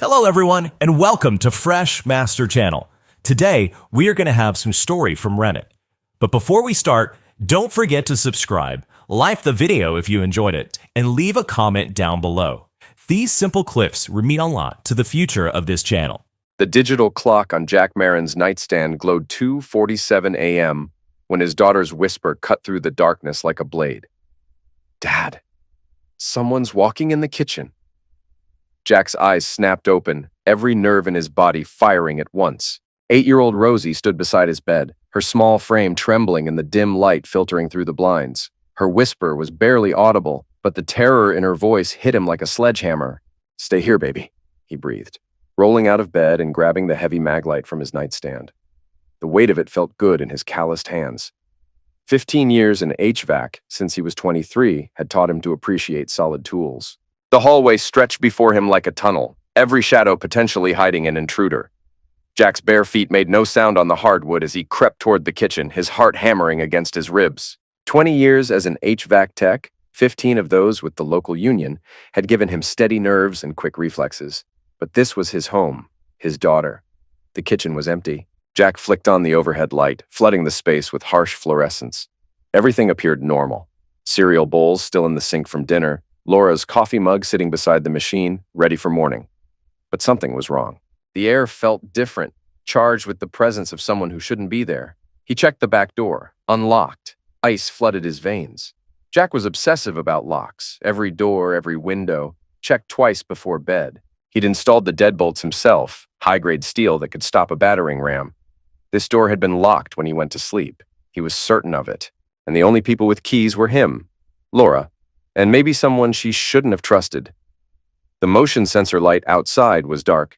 Hello everyone, and welcome to Fresh Master Channel. Today, we are going to have some story from Reddit. But before we start, don't forget to subscribe, like the video if you enjoyed it, and leave a comment down below. These simple clips mean a lot to the future of this channel. The digital clock on Jack Marin's nightstand glowed 2:47 a.m. when his daughter's whisper cut through the darkness like a blade. "Dad, someone's walking in the kitchen." Jack's eyes snapped open, every nerve in his body firing at once. 8-year-old Rosie stood beside his bed, her small frame trembling in the dim light filtering through the blinds. Her whisper was barely audible, but the terror in her voice hit him like a sledgehammer. "Stay here, baby," he breathed, rolling out of bed and grabbing the heavy mag light from his nightstand. The weight of it felt good in his calloused hands. 15 years in HVAC, since he was 23, had taught him to appreciate solid tools. The hallway stretched before him like a tunnel, every shadow potentially hiding an intruder. Jack's bare feet made no sound on the hardwood as he crept toward the kitchen, his heart hammering against his ribs. 20 years as an HVAC tech, 15 of those with the local union, had given him steady nerves and quick reflexes. But this was his home, his daughter. The kitchen was empty. Jack flicked on the overhead light, flooding the space with harsh fluorescence. Everything appeared normal. Cereal bowls still in the sink from dinner, Laura's coffee mug sitting beside the machine, ready for morning. But something was wrong. The air felt different, charged with the presence of someone who shouldn't be there. He checked the back door, unlocked. Ice flooded his veins. Jack was obsessive about locks, every door, every window, checked twice before bed. He'd installed the deadbolts himself, high-grade steel that could stop a battering ram. This door had been locked when he went to sleep. He was certain of it. And the only people with keys were him, Laura, and maybe someone she shouldn't have trusted. The motion sensor light outside was dark.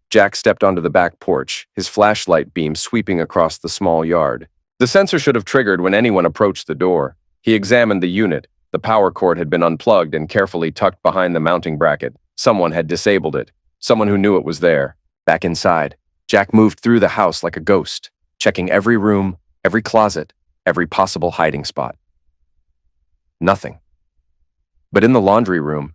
Jack stepped onto the back porch, his flashlight beam sweeping across the small yard. The sensor should have triggered when anyone approached the door. He examined the unit. The power cord had been unplugged and carefully tucked behind the mounting bracket. Someone had disabled it. Someone who knew it was there. Back inside, Jack moved through the house like a ghost, checking every room, every closet, every possible hiding spot. Nothing. But in the laundry room,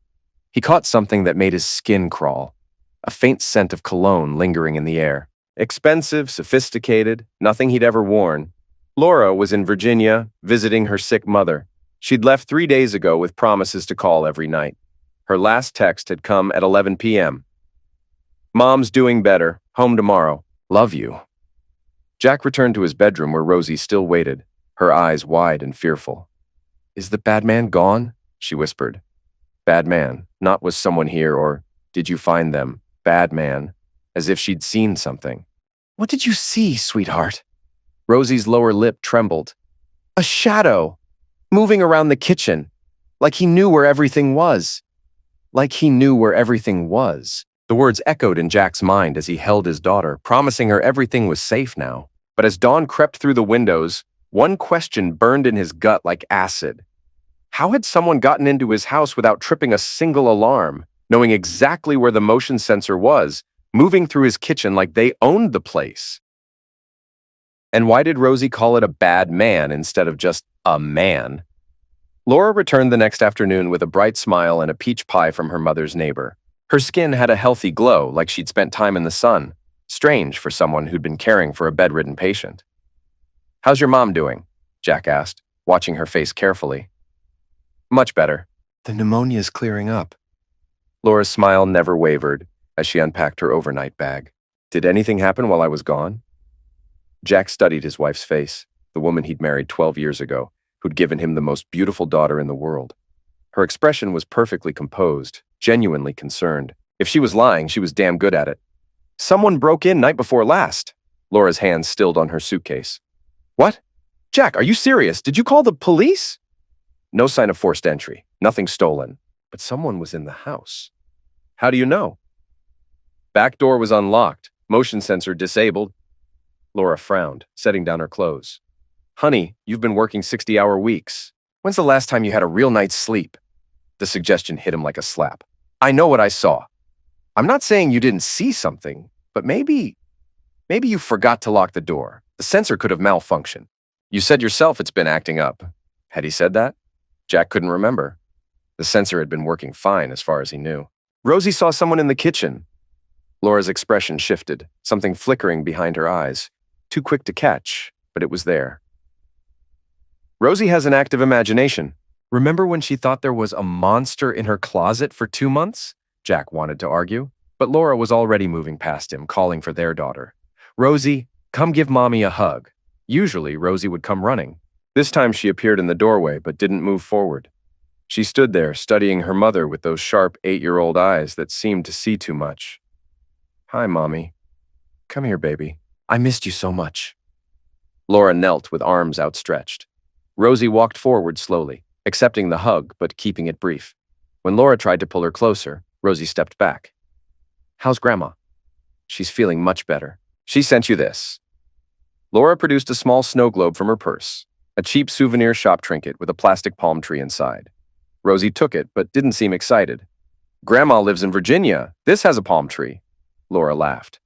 he caught something that made his skin crawl. A faint scent of cologne lingering in the air. Expensive, sophisticated, nothing he'd ever worn. Laura was in Virginia, visiting her sick mother. She'd left 3 days ago with promises to call every night. Her last text had come at 11 p.m. "Mom's doing better. Home tomorrow. Love you." Jack returned to his bedroom where Rosie still waited, her eyes wide and fearful. "Is the bad man gone?" she whispered. Bad man, not was someone here or did you find them? Bad man, as if she'd seen something. "What did you see, sweetheart?" Rosie's lower lip trembled. "A shadow, moving around the kitchen, like he knew where everything was." Like he knew where everything was. The words echoed in Jack's mind as he held his daughter, promising her everything was safe now. But as dawn crept through the windows, one question burned in his gut like acid. How had someone gotten into his house without tripping a single alarm, knowing exactly where the motion sensor was, moving through his kitchen like they owned the place? And why did Rosie call it a bad man instead of just a man? Laura returned the next afternoon with a bright smile and a peach pie from her mother's neighbor. Her skin had a healthy glow, like she'd spent time in the sun. Strange for someone who'd been caring for a bedridden patient. "How's your mom doing?" Jack asked, watching her face carefully. "Much better. The pneumonia's clearing up." Laura's smile never wavered as she unpacked her overnight bag. "Did anything happen while I was gone?" Jack studied his wife's face, the woman he'd married 12 years ago, who'd given him the most beautiful daughter in the world. Her expression was perfectly composed, genuinely concerned. If she was lying, she was damn good at it. "Someone broke in night before last." Laura's hand stilled on her suitcase. "What? Jack, are you serious? Did you call the police?" "No sign of forced entry. Nothing stolen. But someone was in the house." "How do you know?" "Back door was unlocked. Motion sensor disabled." Laura frowned, setting down her clothes. "Honey, you've been working 60-hour weeks. When's the last time you had a real night's sleep?" The suggestion hit him like a slap. "I know what I saw. I'm not saying you didn't see something, but maybe you forgot to lock the door. The sensor could have malfunctioned. You said yourself it's been acting up." Had he said that? Jack couldn't remember. The sensor had been working fine as far as he knew. "Rosie saw someone in the kitchen." Laura's expression shifted, something flickering behind her eyes. Too quick to catch, but it was there. Rosie has an active imagination. Remember when she thought there was a monster in her closet for 2 months? Jack wanted to argue, but Laura was already moving past him, calling for their daughter. Rosie, come give Mommy a hug. Usually, Rosie would come running. This time she appeared in the doorway, but didn't move forward. She stood there, studying her mother with those sharp 8-year-old eyes that seemed to see too much. Hi, Mommy. Come here, baby. I missed you so much. Laura knelt with arms outstretched. Rosie walked forward slowly, accepting the hug but keeping it brief. When Laura tried to pull her closer, Rosie stepped back. How's Grandma? She's feeling much better. She sent you this. Laura produced a small snow globe from her purse, a cheap souvenir shop trinket with a plastic palm tree inside. Rosie took it but didn't seem excited. Grandma lives in Virginia. This has a palm tree. Laura laughed.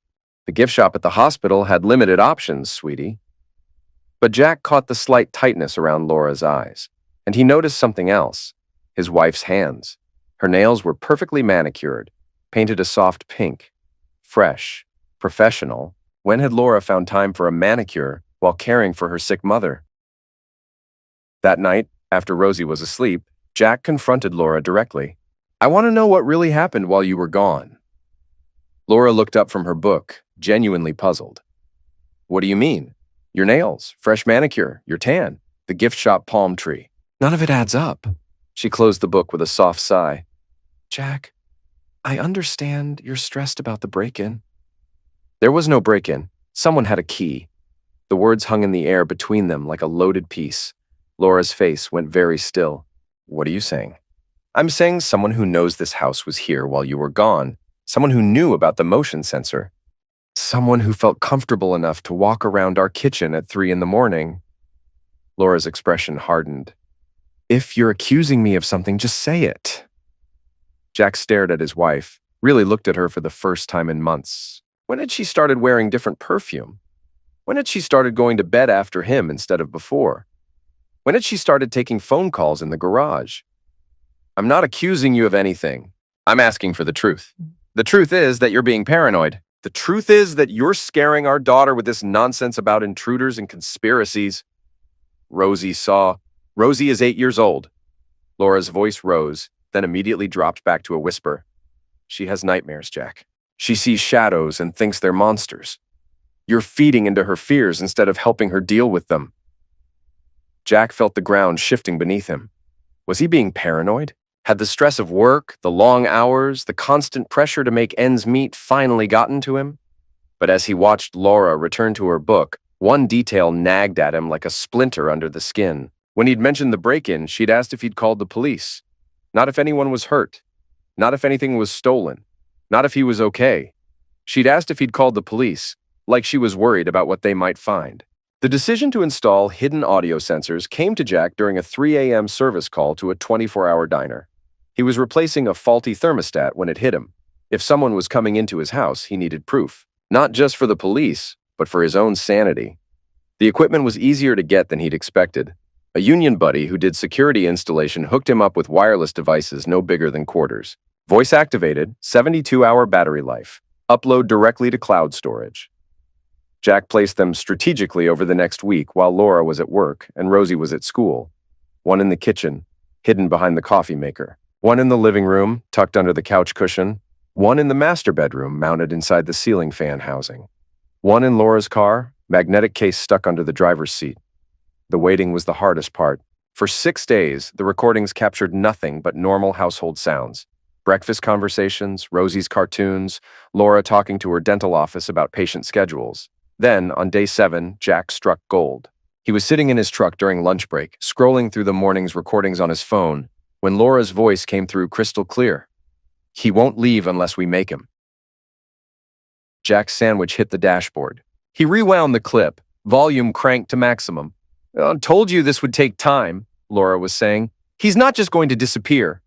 The gift shop at the hospital had limited options, sweetie. But Jack caught the slight tightness around Laura's eyes, and he noticed something else. His wife's hands. Her nails were perfectly manicured, painted a soft pink. Fresh, professional. When had Laura found time for a manicure while caring for her sick mother? That night, after Rosie was asleep, Jack confronted Laura directly. I want to know what really happened while you were gone. Laura looked up from her book, genuinely puzzled. What do you mean? Your nails, fresh manicure, your tan, the gift shop palm tree. None of it adds up. She closed the book with a soft sigh. Jack, I understand you're stressed about the break-in. There was no break-in. Someone had a key. The words hung in the air between them like a loaded piece. Laura's face went very still. What are you saying? I'm saying someone who knows this house was here while you were gone. Someone who knew about the motion sensor. Someone who felt comfortable enough to walk around our kitchen at 3 a.m. Laura's expression hardened. If you're accusing me of something, just say it. Jack stared at his wife, really looked at her for the first time in months. When had she started wearing different perfume? When had she started going to bed after him instead of before? When had she started taking phone calls in the garage? I'm not accusing you of anything. I'm asking for the truth. The truth is that you're being paranoid. The truth is that you're scaring our daughter with this nonsense about intruders and conspiracies. Rosie is 8 years old. Laura's voice rose, then immediately dropped back to a whisper. She has nightmares, Jack. She sees shadows and thinks they're monsters. You're feeding into her fears instead of helping her deal with them. Jack felt the ground shifting beneath him. Was he being paranoid? Had the stress of work, the long hours, the constant pressure to make ends meet finally gotten to him? But as he watched Laura return to her book, one detail nagged at him like a splinter under the skin. When he'd mentioned the break-in, she'd asked if he'd called the police. Not if anyone was hurt. Not if anything was stolen. Not if he was okay. She'd asked if he'd called the police, like she was worried about what they might find. The decision to install hidden audio sensors came to Jack during a 3 a.m. service call to a 24-hour diner. He was replacing a faulty thermostat when it hit him. If someone was coming into his house, he needed proof. Not just for the police, but for his own sanity. The equipment was easier to get than he'd expected. A union buddy who did security installation hooked him up with wireless devices no bigger than quarters. Voice-activated, 72-hour battery life. Upload directly to cloud storage. Jack placed them strategically over the next week while Laura was at work and Rosie was at school. One in the kitchen, hidden behind the coffee maker. One in the living room, tucked under the couch cushion. One in the master bedroom, mounted inside the ceiling fan housing. One in Laura's car, magnetic case stuck under the driver's seat. The waiting was the hardest part. For 6 days, the recordings captured nothing but normal household sounds. Breakfast conversations, Rosie's cartoons, Laura talking to her dental office about patient schedules. Then, on day 7, Jack struck gold. He was sitting in his truck during lunch break, scrolling through the morning's recordings on his phone, when Laura's voice came through crystal clear. He won't leave unless we make him. Jack's sandwich hit the dashboard. He rewound the clip, volume cranked to maximum. I told you this would take time, Laura was saying. He's not just going to disappear.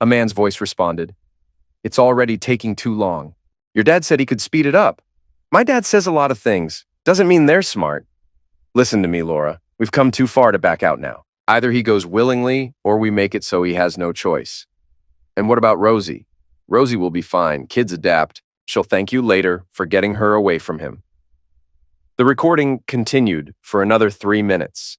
A man's voice responded. It's already taking too long. Your dad said he could speed it up. My dad says a lot of things. Doesn't mean they're smart. Listen to me, Laura. We've come too far to back out now. Either he goes willingly, or we make it so he has no choice. And what about Rosie? Rosie will be fine. Kids adapt. She'll thank you later for getting her away from him. The recording continued for another 3 minutes.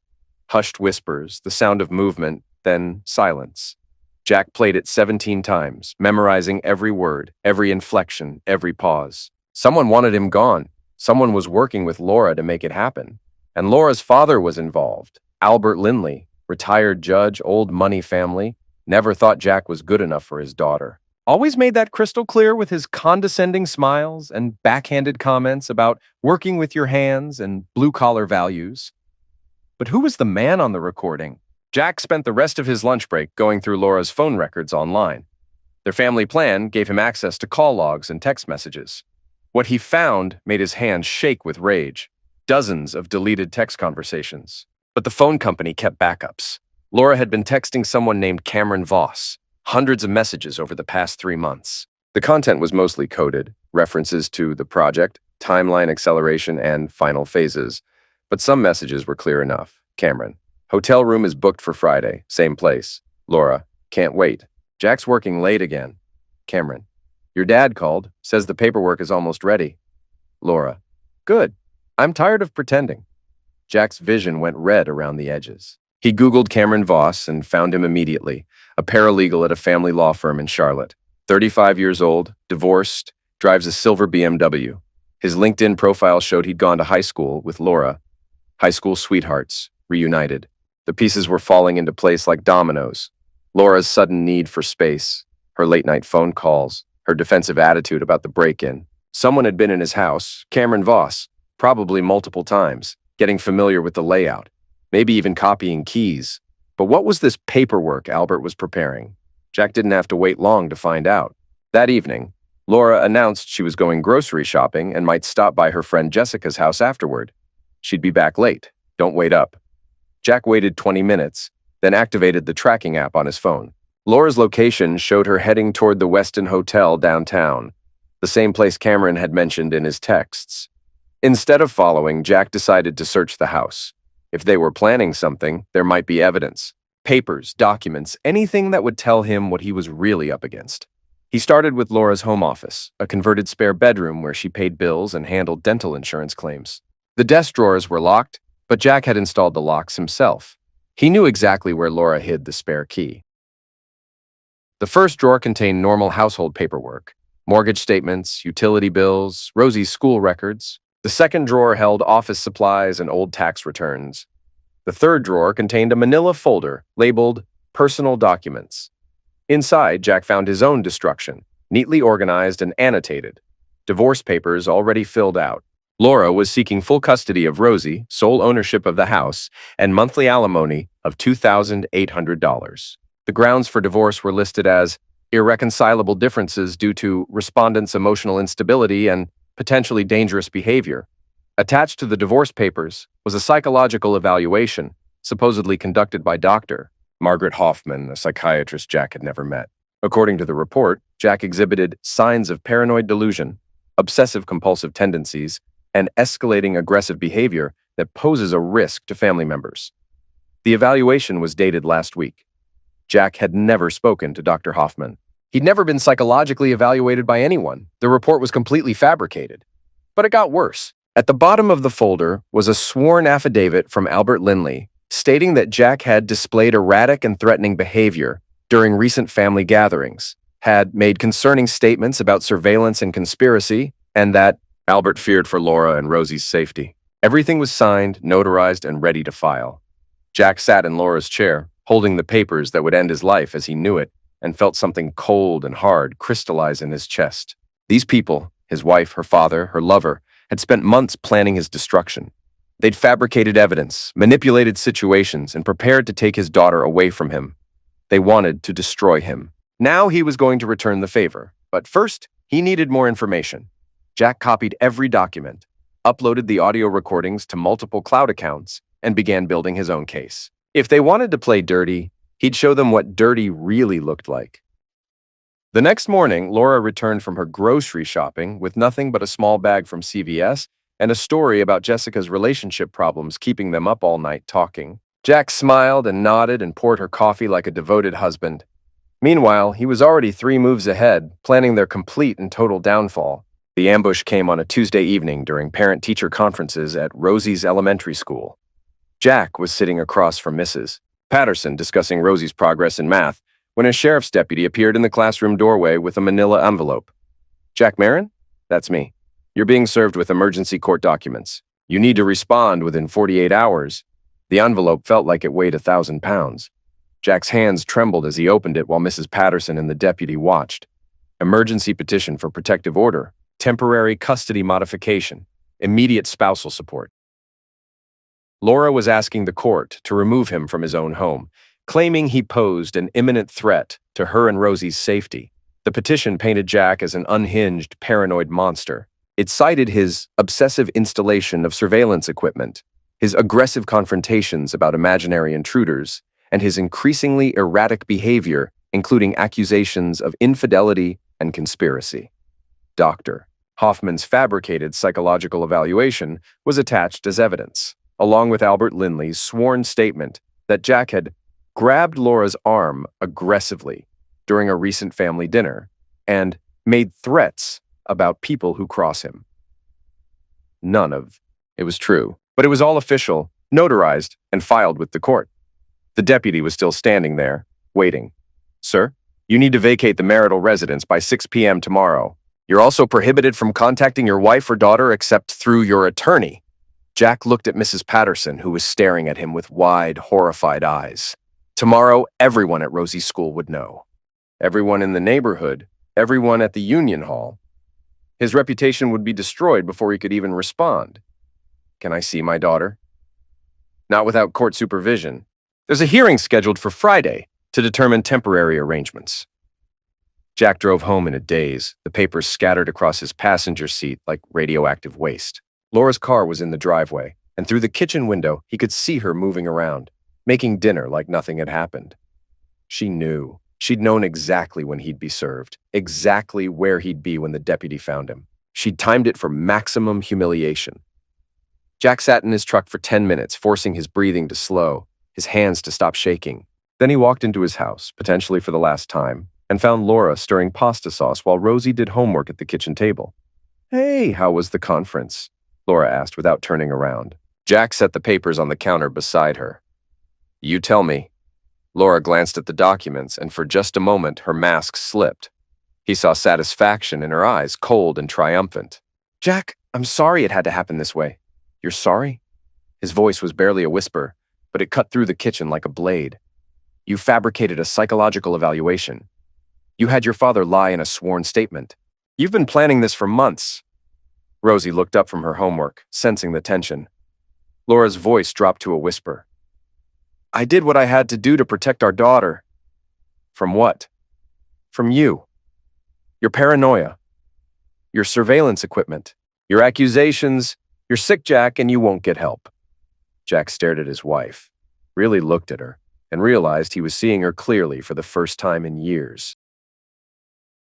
Hushed whispers, the sound of movement, then silence. Jack played it 17 times, memorizing every word, every inflection, every pause. Someone wanted him gone. Someone was working with Laura to make it happen. And Laura's father was involved. Albert Linley, retired judge, old money family, never thought Jack was good enough for his daughter. Always made that crystal clear with his condescending smiles and backhanded comments about working with your hands and blue-collar values. But who was the man on the recording? Jack spent the rest of his lunch break going through Laura's phone records online. Their family plan gave him access to call logs and text messages. What he found made his hands shake with rage. Dozens of deleted text conversations. But the phone company kept backups. Laura had been texting someone named Cameron Voss, hundreds of messages over the past 3 months. The content was mostly coded, references to the project, timeline acceleration, and final phases. But some messages were clear enough. Cameron, hotel room is booked for Friday, same place. Laura, can't wait. Jack's working late again. Cameron, your dad called, says the paperwork is almost ready. Laura, good. I'm tired of pretending. Jack's vision went red around the edges. He Googled Cameron Voss and found him immediately, a paralegal at a family law firm in Charlotte. 35 years old, divorced, drives a silver BMW. His LinkedIn profile showed he'd gone to high school with Laura. High school sweethearts, reunited. The pieces were falling into place like dominoes. Laura's sudden need for space, her late-night phone calls, her defensive attitude about the break-in. Someone had been in his house, Cameron Voss, probably multiple times, getting familiar with the layout, maybe even copying keys. But what was this paperwork Albert was preparing? Jack didn't have to wait long to find out. That evening, Laura announced she was going grocery shopping and might stop by her friend Jessica's house afterward. She'd be back late. Don't wait up. Jack waited 20 minutes, then activated the tracking app on his phone. Laura's location showed her heading toward the Westin Hotel downtown, the same place Cameron had mentioned in his texts. Instead of following, Jack decided to search the house. If they were planning something, there might be evidence. Papers, documents, anything that would tell him what he was really up against. He started with Laura's home office, a converted spare bedroom where she paid bills and handled dental insurance claims. The desk drawers were locked, but Jack had installed the locks himself. He knew exactly where Laura hid the spare key. The first drawer contained normal household paperwork, mortgage statements, utility bills, Rosie's school records. The second drawer held office supplies and old tax returns. The third drawer contained a manila folder labeled Personal Documents. Inside, Jack found his own destruction, neatly organized and annotated. Divorce papers already filled out. Laura was seeking full custody of Rosie, sole ownership of the house, and monthly alimony of $2,800. The grounds for divorce were listed as irreconcilable differences due to respondent's emotional instability and potentially dangerous behavior. Attached to the divorce papers was a psychological evaluation, supposedly conducted by Dr. Margaret Hoffman, a psychiatrist Jack had never met. According to the report, Jack exhibited signs of paranoid delusion, obsessive-compulsive tendencies, and escalating aggressive behavior that poses a risk to family members. The evaluation was dated last week. Jack had never spoken to Dr. Hoffman. He'd never been psychologically evaluated by anyone. The report was completely fabricated. But it got worse. At the bottom of the folder was a sworn affidavit from Albert Linley stating that Jack had displayed erratic and threatening behavior during recent family gatherings, had made concerning statements about surveillance and conspiracy, and that Albert feared for Laura and Rosie's safety. Everything was signed, notarized, and ready to file. Jack sat in Laura's chair, holding the papers that would end his life as he knew it, and felt something cold and hard crystallize in his chest. These people, his wife, her father, her lover, had spent months planning his destruction. They'd fabricated evidence, manipulated situations, and prepared to take his daughter away from him. They wanted to destroy him. Now he was going to return the favor, but first, he needed more information. Jack copied every document, uploaded the audio recordings to multiple cloud accounts, and began building his own case. If they wanted to play dirty, he'd show them what dirty really looked like. The next morning, Laura returned from her grocery shopping with nothing but a small bag from CVS and a story about Jessica's relationship problems keeping them up all night talking. Jack smiled and nodded and poured her coffee like a devoted husband. Meanwhile, he was already 3 moves ahead, planning their complete and total downfall. The ambush came on a Tuesday evening during parent-teacher conferences at Rosie's elementary school. Jack was sitting across from Mrs. Patterson discussing Rosie's progress in math when a sheriff's deputy appeared in the classroom doorway with a manila envelope. "Jack Marin? That's me. You're being served with emergency court documents. You need to respond within 48 hours. The envelope felt like it weighed 1,000 pounds. Jack's hands trembled as he opened it while Mrs. Patterson and the deputy watched. Emergency petition for protective order, temporary custody modification, immediate spousal support. Laura was asking the court to remove him from his own home, claiming he posed an imminent threat to her and Rosie's safety. The petition painted Jack as an unhinged, paranoid monster. It cited his obsessive installation of surveillance equipment, his aggressive confrontations about imaginary intruders, and his increasingly erratic behavior, including accusations of infidelity and conspiracy. Dr. Hoffman's fabricated psychological evaluation was attached as evidence, along with Albert Linley's sworn statement that Jack had grabbed Laura's arm aggressively during a recent family dinner and made threats about people who cross him. None of it was true, but it was all official, notarized, and filed with the court. The deputy was still standing there, waiting. "Sir, you need to vacate the marital residence by 6 p.m. tomorrow. You're also prohibited from contacting your wife or daughter except through your attorney." Jack looked at Mrs. Patterson, who was staring at him with wide, horrified eyes. Tomorrow, everyone at Rosie's school would know. Everyone in the neighborhood, everyone at the Union Hall. His reputation would be destroyed before he could even respond. "Can I see my daughter?" "Not without court supervision. There's a hearing scheduled for Friday to determine temporary arrangements." Jack drove home in a daze, the papers scattered across his passenger seat like radioactive waste. Laura's car was in the driveway, and through the kitchen window, he could see her moving around, making dinner like nothing had happened. She knew. She'd known exactly when he'd be served, exactly where he'd be when the deputy found him. She'd timed it for maximum humiliation. Jack sat in his truck for 10 minutes, forcing his breathing to slow, his hands to stop shaking. Then he walked into his house, potentially for the last time, and found Laura stirring pasta sauce while Rosie did homework at the kitchen table. "Hey, how was the conference?" Laura asked without turning around. Jack set the papers on the counter beside her. "You tell me." Laura glanced at the documents, and for just a moment, her mask slipped. He saw satisfaction in her eyes, cold and triumphant. "Jack, I'm sorry it had to happen this way." "You're sorry?" His voice was barely a whisper, but it cut through the kitchen like a blade. "You fabricated a psychological evaluation. You had your father lie in a sworn statement. You've been planning this for months." Rosie looked up from her homework, sensing the tension. Laura's voice dropped to a whisper. "I did what I had to do to protect our daughter." "From what?" "From you. Your paranoia. Your surveillance equipment. Your accusations. You're sick, Jack, and you won't get help." Jack stared at his wife, really looked at her, and realized he was seeing her clearly for the first time in years.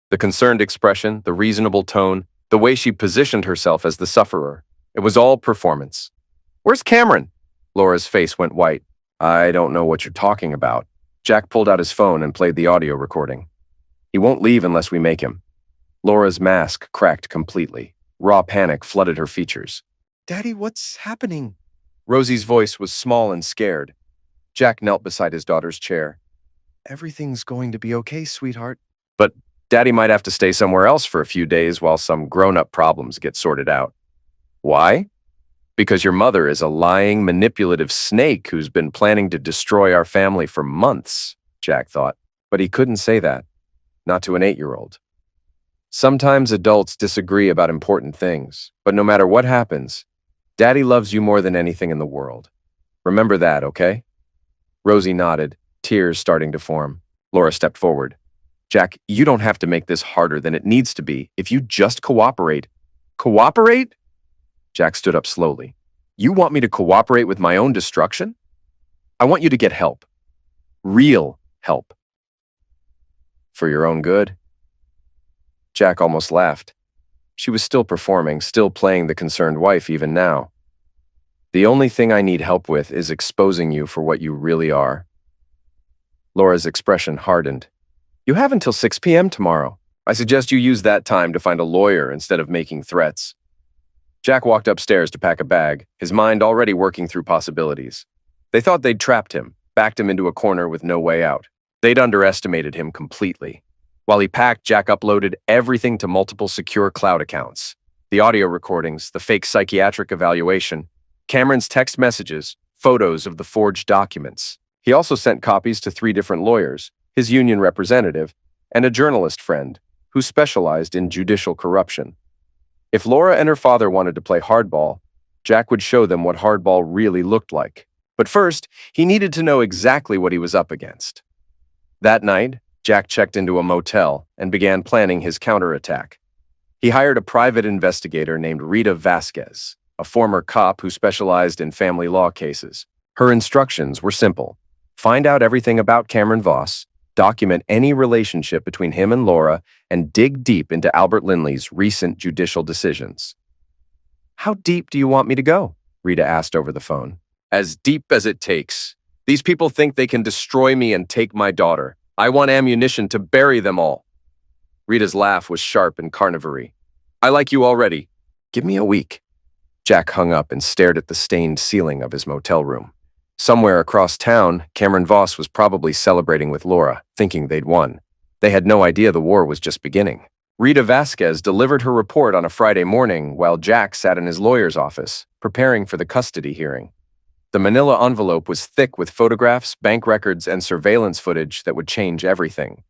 The concerned expression, the reasonable tone, the way she positioned herself as the sufferer, it was all performance. "Where's Cameron?" Laura's face went white. "I don't know what you're talking about." Jack pulled out his phone and played the audio recording. "He won't leave unless we make him." Laura's mask cracked completely. Raw panic flooded her features. "Daddy, what's happening?" Rosie's voice was small and scared. Jack knelt beside his daughter's chair. "Everything's going to be okay, sweetheart. But Daddy might have to stay somewhere else for a few days while some grown-up problems get sorted out." "Why?" "Because your mother is a lying, manipulative snake who's been planning to destroy our family for months," Jack thought. But he couldn't say that. Not to an 8-year-old. Sometimes adults disagree about important things, but no matter what happens, Daddy loves you more than anything in the world. Remember that, okay? Rosie nodded, tears starting to form. Laura stepped forward. "Jack, you don't have to make this harder than it needs to be if you just cooperate." "Cooperate?" Jack stood up slowly. "You want me to cooperate with my own destruction? I want you to get help. Real help. For your own good." Jack almost laughed. She was still performing, still playing the concerned wife even now. "The only thing I need help with is exposing you for what you really are." Laura's expression hardened. "You have until 6 p.m. tomorrow. I suggest you use that time to find a lawyer instead of making threats. Jack walked upstairs to pack a bag, his mind already working through possibilities. They thought they'd trapped him, backed him into a corner with no way out. They'd underestimated him completely. While he packed, Jack uploaded everything to multiple secure cloud accounts. The audio recordings, the fake psychiatric evaluation, Cameron's text messages, photos of the forged documents. He also sent copies to 3 different lawyers, his union representative, and a journalist friend who specialized in judicial corruption. If Laura and her father wanted to play hardball, Jack would show them what hardball really looked like. But first, he needed to know exactly what he was up against. That night, Jack checked into a motel and began planning his counterattack. He hired a private investigator named Rita Vasquez, a former cop who specialized in family law cases. Her instructions were simple. Find out everything about Cameron Voss, document any relationship between him and Laura, and dig deep into Albert Linley's recent judicial decisions. "How deep do you want me to go?" Rita asked over the phone. "As deep as it takes. These people think they can destroy me and take my daughter. I want ammunition to bury them all." Rita's laugh was sharp and carnivory. "I like you already. Give me a week." Jack hung up and stared at the stained ceiling of his motel room. Somewhere across town, Cameron Voss was probably celebrating with Laura, thinking they'd won. They had no idea the war was just beginning. Rita Vasquez delivered her report on a Friday morning while Jack sat in his lawyer's office, preparing for the custody hearing. The manila envelope was thick with photographs, bank records, and surveillance footage that would change everything.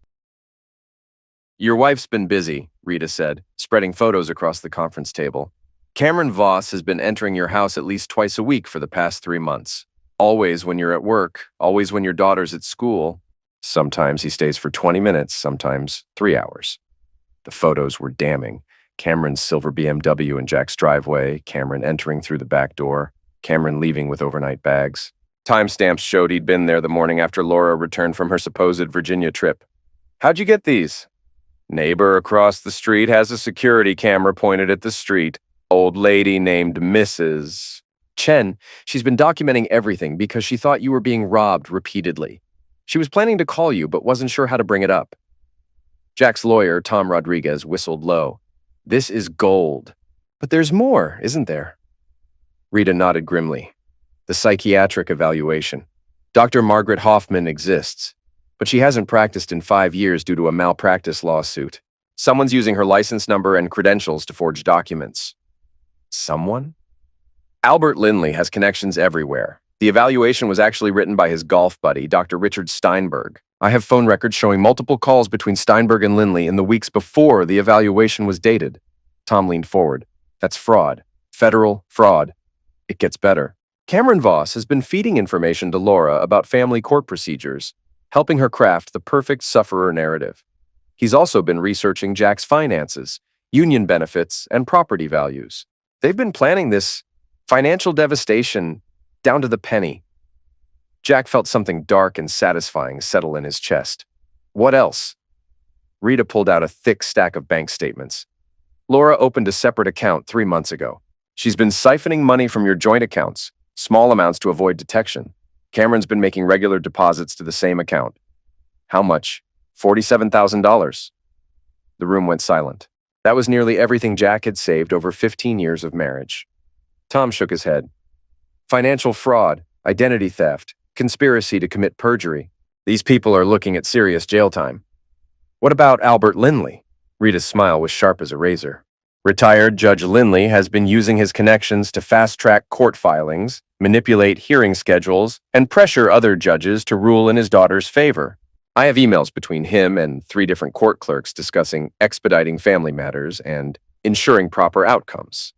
"Your wife's been busy," Rita said, spreading photos across the conference table. "Cameron Voss has been entering your house at least twice a week for the past 3 months. Always when you're at work, always when your daughter's at school. Sometimes he stays for 20 minutes, sometimes 3 hours. The photos were damning. Cameron's silver BMW in Jack's driveway, Cameron entering through the back door, Cameron leaving with overnight bags. Timestamps showed he'd been there the morning after Laura returned from her supposed Virginia trip. "How'd you get these?" "Neighbor across the street has a security camera pointed at the street. Old lady named Mrs. Chen. She's been documenting everything because she thought you were being robbed repeatedly. She was planning to call you but wasn't sure how to bring it up." Jack's lawyer, Tom Rodriguez, whistled low. "This is gold. But there's more, isn't there?" Rita nodded grimly. "The psychiatric evaluation. Dr. Margaret Hoffman exists, but she hasn't practiced in 5 years due to a malpractice lawsuit. Someone's using her license number and credentials to forge documents." "Someone?" "Albert Linley has connections everywhere. The evaluation was actually written by his golf buddy, Dr. Richard Steinberg. I have phone records showing multiple calls between Steinberg and Linley in the weeks before the evaluation was dated." Tom leaned forward. "That's fraud. Federal fraud. It gets better. Cameron Voss has been feeding information to Laura about family court procedures, helping her craft the perfect sufferer narrative. He's also been researching Jack's finances, union benefits, and property values. They've been planning this financial devastation down to the penny." Jack felt something dark and satisfying settle in his chest. "What else?" Rita pulled out a thick stack of bank statements. "Laura opened a separate account 3 months ago. She's been siphoning money from your joint accounts, small amounts to avoid detection. Cameron's been making regular deposits to the same account." "How much?" $47,000. The room went silent. That was nearly everything Jack had saved over 15 years of marriage. Tom shook his head. "Financial fraud, identity theft, conspiracy to commit perjury. These people are looking at serious jail time." "What about Albert Linley?" Rita's smile was sharp as a razor. "Retired Judge Linley has been using his connections to fast-track court filings, manipulate hearing schedules, and pressure other judges to rule in his daughter's favor. I have emails between him and 3 different court clerks discussing expediting family matters and ensuring proper outcomes."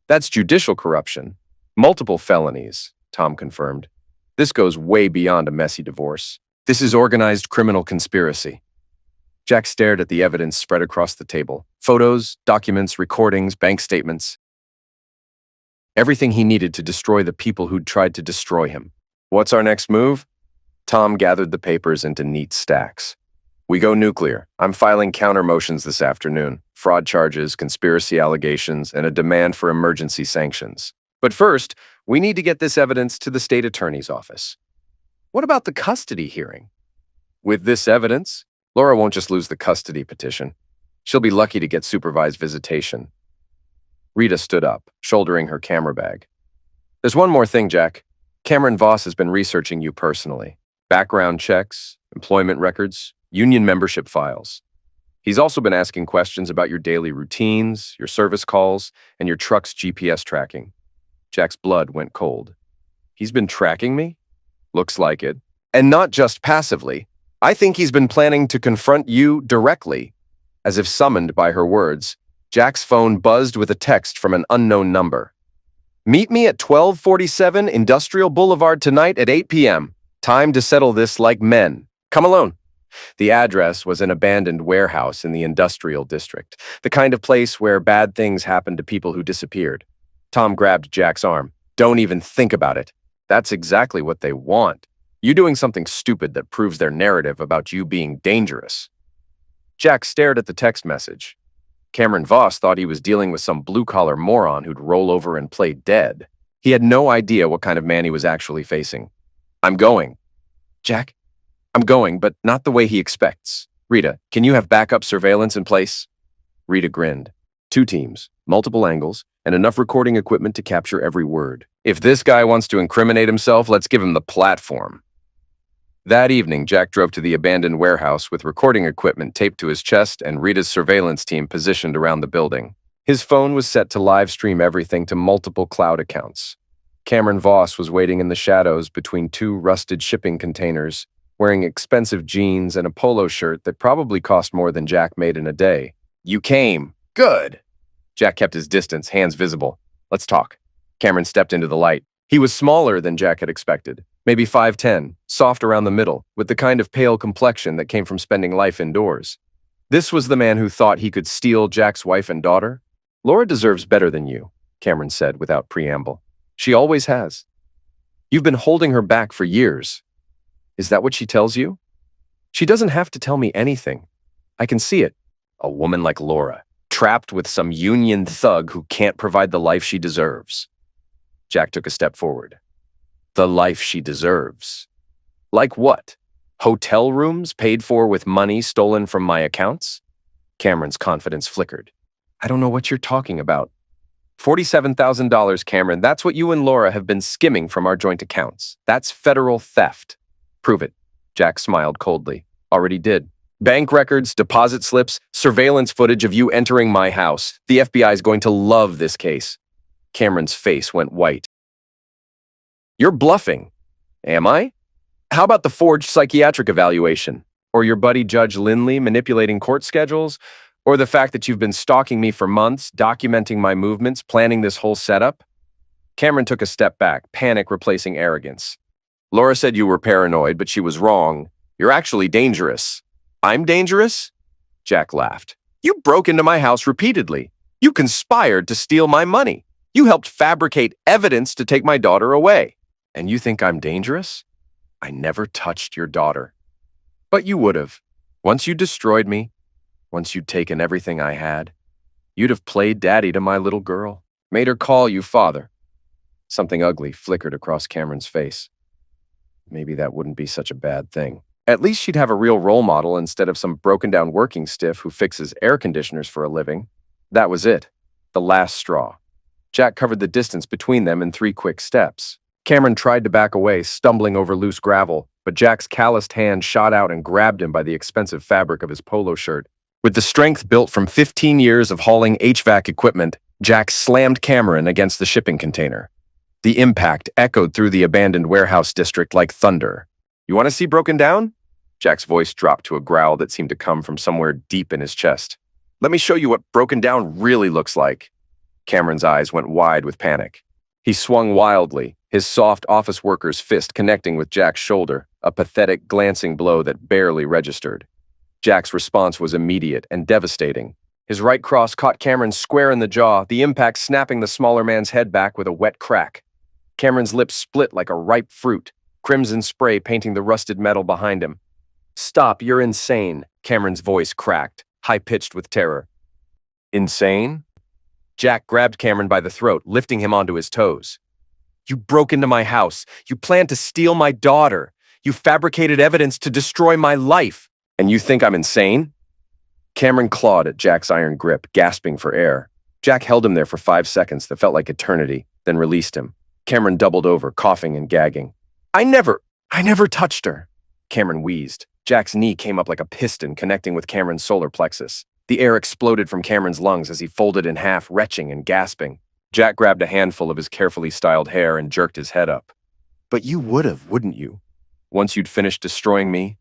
"That's judicial corruption. Multiple felonies," Tom confirmed. "This goes way beyond a messy divorce. This is organized criminal conspiracy." Jack stared at the evidence spread across the table. Photos, documents, recordings, bank statements. Everything he needed to destroy the people who'd tried to destroy him. "What's our next move?" Tom gathered the papers into neat stacks. "We go nuclear. I'm filing counter motions this afternoon. Fraud charges, conspiracy allegations, and a demand for emergency sanctions. But first, we need to get this evidence to the state attorney's office." "What about the custody hearing?" "With this evidence, Laura won't just lose the custody petition. She'll be lucky to get supervised visitation. Rita stood up, shouldering her camera bag. There's one more thing, Jack. Cameron Voss has been researching you personally. Background checks, employment records, union membership files. He's also been asking questions about your daily routines, your service calls, and your truck's GPS tracking. Jack's blood went cold. He's been tracking me? Looks like it. And not just passively. I think he's been planning to confront you directly. As if summoned by her words, Jack's phone buzzed with a text from an unknown number. Meet me at 1247 Industrial Boulevard tonight at 8 p.m. Time to settle this like men. Come alone. The address was an abandoned warehouse in the industrial district, the kind of place where bad things happen to people who disappeared. Tom grabbed Jack's arm. Don't even think about it. That's exactly what they want. You doing something stupid that proves their narrative about you being dangerous. Jack stared at the text message. Cameron Voss thought he was dealing with some blue-collar moron who'd roll over and play dead. He had no idea what kind of man he was actually facing. I'm going. Jack? I'm going, but not the way he expects. Rita, can you have backup surveillance in place? Rita grinned. 2 teams, multiple angles, and enough recording equipment to capture every word. If this guy wants to incriminate himself, let's give him the platform. That evening, Jack drove to the abandoned warehouse with recording equipment taped to his chest and Rita's surveillance team positioned around the building. His phone was set to live stream everything to multiple cloud accounts. Cameron Voss was waiting in the shadows between 2 rusted shipping containers, wearing expensive jeans and a polo shirt that probably cost more than Jack made in a day. You came. Good. Jack kept his distance, hands visible. Let's talk. Cameron stepped into the light. He was smaller than Jack had expected. Maybe 5'10", soft around the middle, with the kind of pale complexion that came from spending life indoors. This was the man who thought he could steal Jack's wife and daughter? Laura deserves better than you, Cameron said without preamble. She always has. You've been holding her back for years. Is that what she tells you? She doesn't have to tell me anything. I can see it. A woman like Laura, trapped with some union thug who can't provide the life she deserves. Jack took a step forward. The life she deserves. Like what? Hotel rooms paid for with money stolen from my accounts? Cameron's confidence flickered. I don't know what you're talking about. $47,000, Cameron, that's what you and Laura have been skimming from our joint accounts. That's federal theft. Prove it. Jack smiled coldly. Already did. Bank records, deposit slips, surveillance footage of you entering my house. The FBI is going to love this case. Cameron's face went white. You're bluffing. Am I? How about the forged psychiatric evaluation? Or your buddy Judge Lindley manipulating court schedules? Or the fact that you've been stalking me for months, documenting my movements, planning this whole setup? Cameron took a step back, panic replacing arrogance. Laura said you were paranoid, but she was wrong. You're actually dangerous. I'm dangerous? Jack laughed. You broke into my house repeatedly. You conspired to steal my money. You helped fabricate evidence to take my daughter away. And you think I'm dangerous? I never touched your daughter. But you would have. Once you destroyed me, once you'd taken everything I had, you'd have played daddy to my little girl, made her call you father. Something ugly flickered across Cameron's face. Maybe that wouldn't be such a bad thing. At least she'd have a real role model instead of some broken-down working stiff who fixes air conditioners for a living. That was it. The last straw. Jack covered the distance between them in 3 quick steps. Cameron tried to back away, stumbling over loose gravel, but Jack's calloused hand shot out and grabbed him by the expensive fabric of his polo shirt. With the strength built from 15 years of hauling HVAC equipment, Jack slammed Cameron against the shipping container. The impact echoed through the abandoned warehouse district like thunder. You want to see broken down? Jack's voice dropped to a growl that seemed to come from somewhere deep in his chest. Let me show you what broken down really looks like. Cameron's eyes went wide with panic. He swung wildly, his soft office worker's fist connecting with Jack's shoulder, a pathetic, glancing blow that barely registered. Jack's response was immediate and devastating. His right cross caught Cameron square in the jaw, the impact snapping the smaller man's head back with a wet crack. Cameron's lips split like a ripe fruit, crimson spray painting the rusted metal behind him. Stop, you're insane, Cameron's voice cracked, high-pitched with terror. Insane? Jack grabbed Cameron by the throat, lifting him onto his toes. You broke into my house. You planned to steal my daughter. You fabricated evidence to destroy my life. And you think I'm insane? Cameron clawed at Jack's iron grip, gasping for air. Jack held him there for 5 seconds that felt like eternity, then released him. Cameron doubled over, coughing and gagging. I never touched her. Cameron wheezed. Jack's knee came up like a piston, connecting with Cameron's solar plexus. The air exploded from Cameron's lungs as he folded in half, retching and gasping. Jack grabbed a handful of his carefully styled hair and jerked his head up. But you would have, wouldn't you? Once you'd finished destroying me,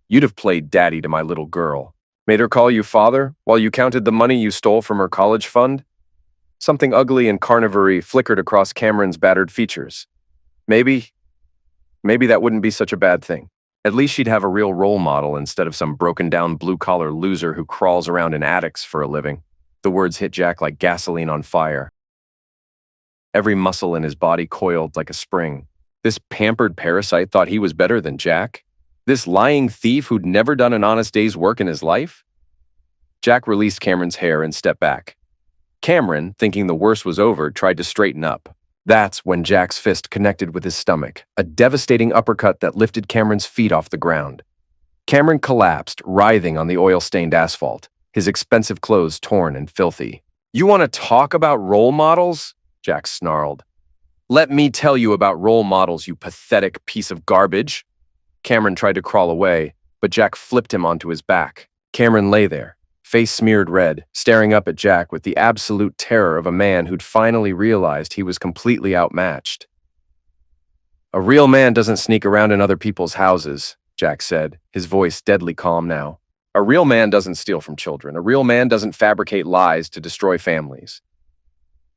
you'd have played daddy to my little girl. Made her call you father while you counted the money you stole from her college fund? Something ugly and carnivory flickered across Cameron's battered features. Maybe that wouldn't be such a bad thing. At least she'd have a real role model instead of some broken-down blue-collar loser who crawls around in attics for a living. The words hit Jack like gasoline on fire. Every muscle in his body coiled like a spring. This pampered parasite thought he was better than Jack? This lying thief who'd never done an honest day's work in his life? Jack released Cameron's hair and stepped back. Cameron, thinking the worst was over, tried to straighten up. That's when Jack's fist connected with his stomach, a devastating uppercut that lifted Cameron's feet off the ground. Cameron collapsed, writhing on the oil-stained asphalt, his expensive clothes torn and filthy. You want to talk about role models? Jack snarled. Let me tell you about role models, you pathetic piece of garbage. Cameron tried to crawl away, but Jack flipped him onto his back. Cameron lay there, face smeared red, staring up at Jack with the absolute terror of a man who'd finally realized he was completely outmatched. A real man doesn't sneak around in other people's houses, Jack said, his voice deadly calm now. A real man doesn't steal from children. A real man doesn't fabricate lies to destroy families.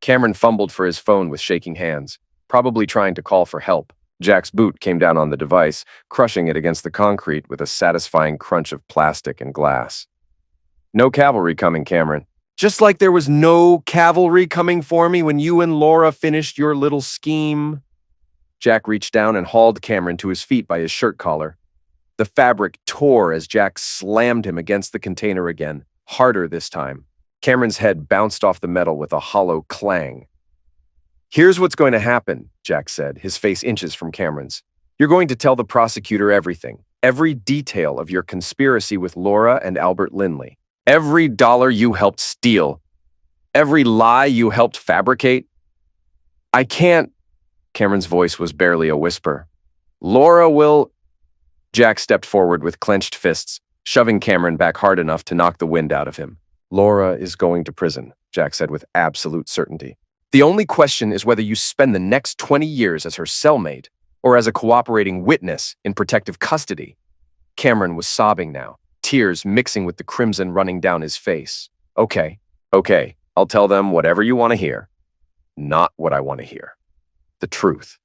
Cameron fumbled for his phone with shaking hands, probably trying to call for help. Jack's boot came down on the device, crushing it against the concrete with a satisfying crunch of plastic and glass. No cavalry coming, Cameron. Just like there was no cavalry coming for me when you and Laura finished your little scheme. Jack reached down and hauled Cameron to his feet by his shirt collar. The fabric tore as Jack slammed him against the container again, harder this time. Cameron's head bounced off the metal with a hollow clang. Here's what's going to happen, Jack said, his face inches from Cameron's. You're going to tell the prosecutor everything, every detail of your conspiracy with Laura and Albert Linley. Every dollar you helped steal. Every lie you helped fabricate. I can't. Cameron's voice was barely a whisper. Laura will. Jack stepped forward with clenched fists, shoving Cameron back hard enough to knock the wind out of him. Laura is going to prison, Jack said with absolute certainty. The only question is whether you spend the next 20 years as her cellmate or as a cooperating witness in protective custody. Cameron was sobbing now, tears mixing with the crimson running down his face. Okay, I'll tell them whatever you want to hear. Not what I want to hear. The truth.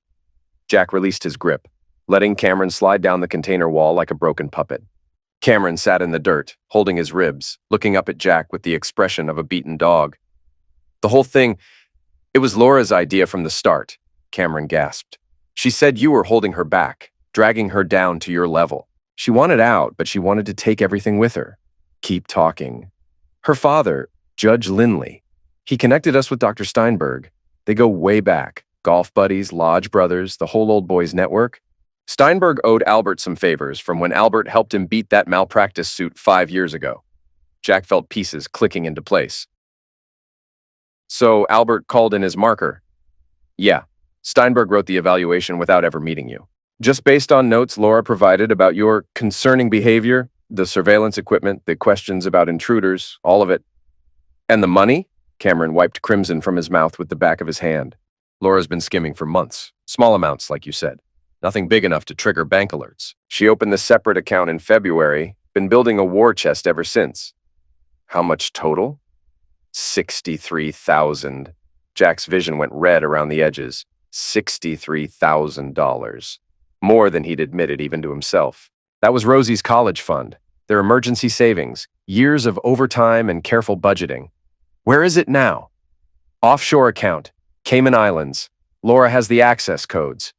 Jack released his grip, letting Cameron slide down the container wall like a broken puppet. Cameron sat in the dirt, holding his ribs, looking up at Jack with the expression of a beaten dog. The whole thing, it was Laura's idea from the start, Cameron gasped. She said you were holding her back, dragging her down to your level. She wanted out, but she wanted to take everything with her. Keep talking. Her father, Judge Linley, he connected us with Dr. Steinberg. They go way back. Golf buddies, lodge brothers, the whole old boys network. Steinberg owed Albert some favors from when Albert helped him beat that malpractice suit 5 years ago. Jack felt pieces clicking into place. So Albert called in his marker. Yeah, Steinberg wrote the evaluation without ever meeting you. Just based on notes Laura provided about your concerning behavior, the surveillance equipment, the questions about intruders, all of it. And the money? Cameron wiped crimson from his mouth with the back of his hand. Laura's been skimming for months. Small amounts, like you said. Nothing big enough to trigger bank alerts. She opened the separate account in February, been building a war chest ever since. How much total? $63,000. Jack's vision went red around the edges. $63,000. More than he'd admitted even to himself. That was Rosie's college fund, their emergency savings, years of overtime and careful budgeting. Where is it now? Offshore account, Cayman Islands. Laura has the access codes.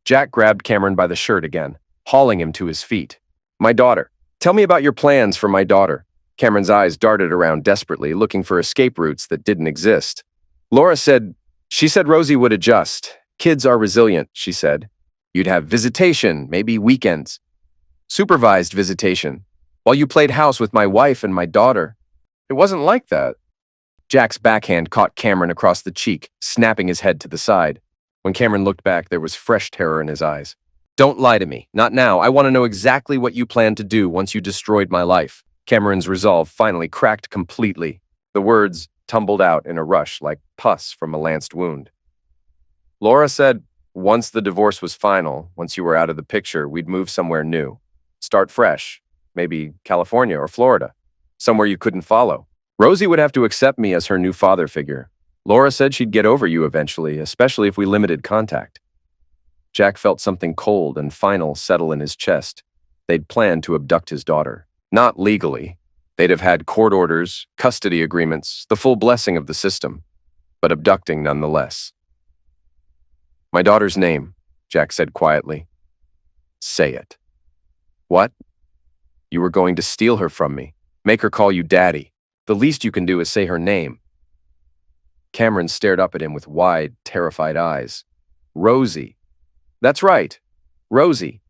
Jack grabbed Cameron by the shirt again, hauling him to his feet. My daughter. Tell me about your plans for my daughter. Cameron's eyes darted around desperately, looking for escape routes that didn't exist. Laura said, she said Rosie would adjust. Kids are resilient, she said. You'd have visitation, maybe weekends. Supervised visitation. While you played house with my wife and my daughter. It wasn't like that. Jack's backhand caught Cameron across the cheek, snapping his head to the side. When Cameron looked back, there was fresh terror in his eyes. Don't lie to me. Not now. I want to know exactly what you planned to do once you destroyed my life. Cameron's resolve finally cracked completely. The words tumbled out in a rush like pus from a lanced wound. Laura said, once the divorce was final, once you were out of the picture, we'd move somewhere new. Start fresh. Maybe California or Florida. Somewhere you couldn't follow. Rosie would have to accept me as her new father figure. Laura said she'd get over you eventually, especially if we limited contact. Jack felt something cold and final settle in his chest. They'd planned to abduct his daughter. Not legally. They'd have had court orders, custody agreements, the full blessing of the system. But abducting nonetheless. My daughter's name, Jack said quietly. Say it. What? You were going to steal her from me. Make her call you Daddy. The least you can do is say her name. Cameron stared up at him with wide, terrified eyes. Rosie. That's right. Rosie.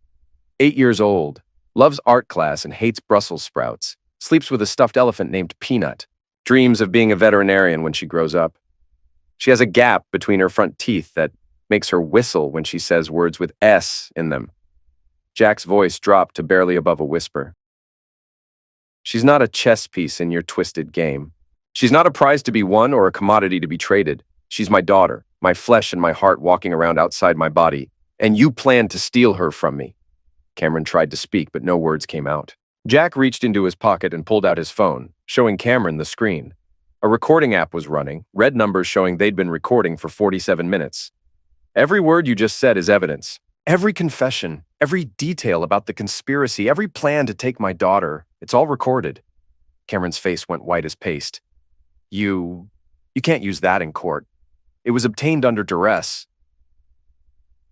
8 years old. Loves art class and hates Brussels sprouts. Sleeps with a stuffed elephant named Peanut. Dreams of being a veterinarian when she grows up. She has a gap between her front teeth that makes her whistle when she says words with S in them. Jack's voice dropped to barely above a whisper. She's not a chess piece in your twisted game. She's not a prize to be won or a commodity to be traded. She's my daughter, my flesh and my heart walking around outside my body. And you planned to steal her from me. Cameron tried to speak, but no words came out. Jack reached into his pocket and pulled out his phone, showing Cameron the screen. A recording app was running, red numbers showing they'd been recording for 47 minutes. Every word you just said is evidence. Every confession, every detail about the conspiracy, every plan to take my daughter, it's all recorded. Cameron's face went white as paste. You can't use that in court. It was obtained under duress.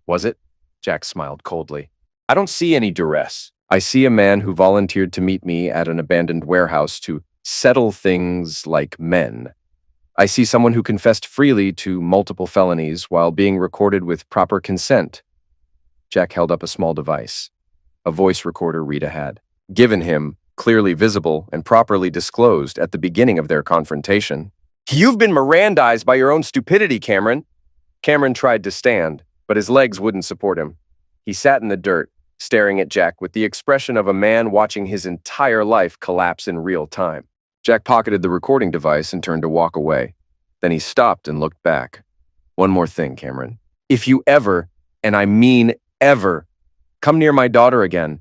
Was it? Jack smiled coldly. I don't see any duress. I see a man who volunteered to meet me at an abandoned warehouse to settle things like men. I see someone who confessed freely to multiple felonies while being recorded with proper consent. Jack held up a small device. A voice recorder Rita had given him, clearly visible and properly disclosed at the beginning of their confrontation. You've been Mirandized by your own stupidity, Cameron. Cameron tried to stand, but his legs wouldn't support him. He sat in the dirt, staring at Jack with the expression of a man watching his entire life collapse in real time. Jack pocketed the recording device and turned to walk away. Then he stopped and looked back. One more thing, Cameron. If you ever, and I mean ever, come near my daughter again,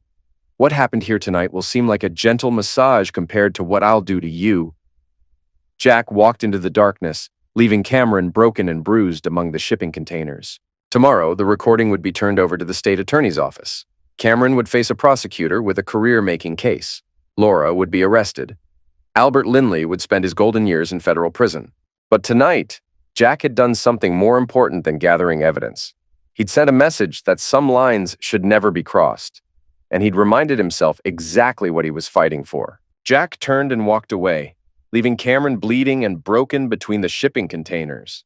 what happened here tonight will seem like a gentle massage compared to what I'll do to you. Jack walked into the darkness, leaving Cameron broken and bruised among the shipping containers. Tomorrow, the recording would be turned over to the state attorney's office. Cameron would face a prosecutor with a career-making case. Laura would be arrested. Albert Linley would spend his golden years in federal prison. But tonight, Jack had done something more important than gathering evidence. He'd sent a message that some lines should never be crossed, and he'd reminded himself exactly what he was fighting for. Jack turned and walked away, leaving Cameron bleeding and broken between the shipping containers.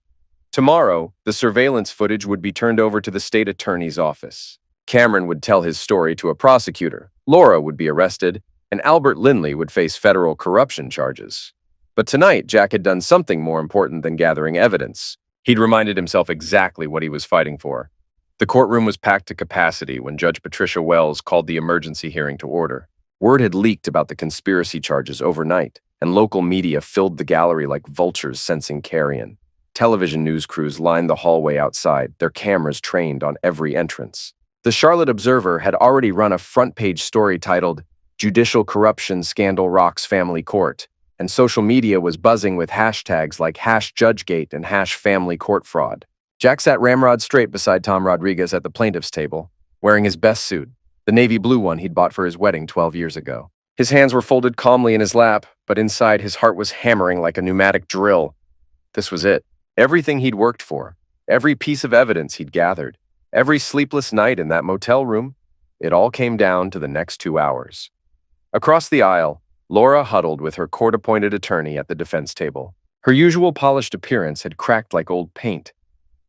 Tomorrow, the surveillance footage would be turned over to the state attorney's office. Cameron would tell his story to a prosecutor, Laura would be arrested, and Albert Linley would face federal corruption charges. But tonight, Jack had done something more important than gathering evidence. He'd reminded himself exactly what he was fighting for. The courtroom was packed to capacity when Judge Patricia Wells called the emergency hearing to order. Word had leaked about the conspiracy charges overnight, and local media filled the gallery like vultures sensing carrion. Television news crews lined the hallway outside, their cameras trained on every entrance. The Charlotte Observer had already run a front-page story titled, "Judicial Corruption Scandal Rocks Family Court," and social media was buzzing with hashtags like #JudgeGate and #FamilyCourtFraud. Jack sat ramrod straight beside Tom Rodriguez at the plaintiff's table, wearing his best suit, the navy blue one he'd bought for his wedding 12 years ago. His hands were folded calmly in his lap, but inside his heart was hammering like a pneumatic drill. This was it. Everything he'd worked for, every piece of evidence he'd gathered, every sleepless night in that motel room, it all came down to the next 2 hours. Across the aisle, Laura huddled with her court-appointed attorney at the defense table. Her usual polished appearance had cracked like old paint.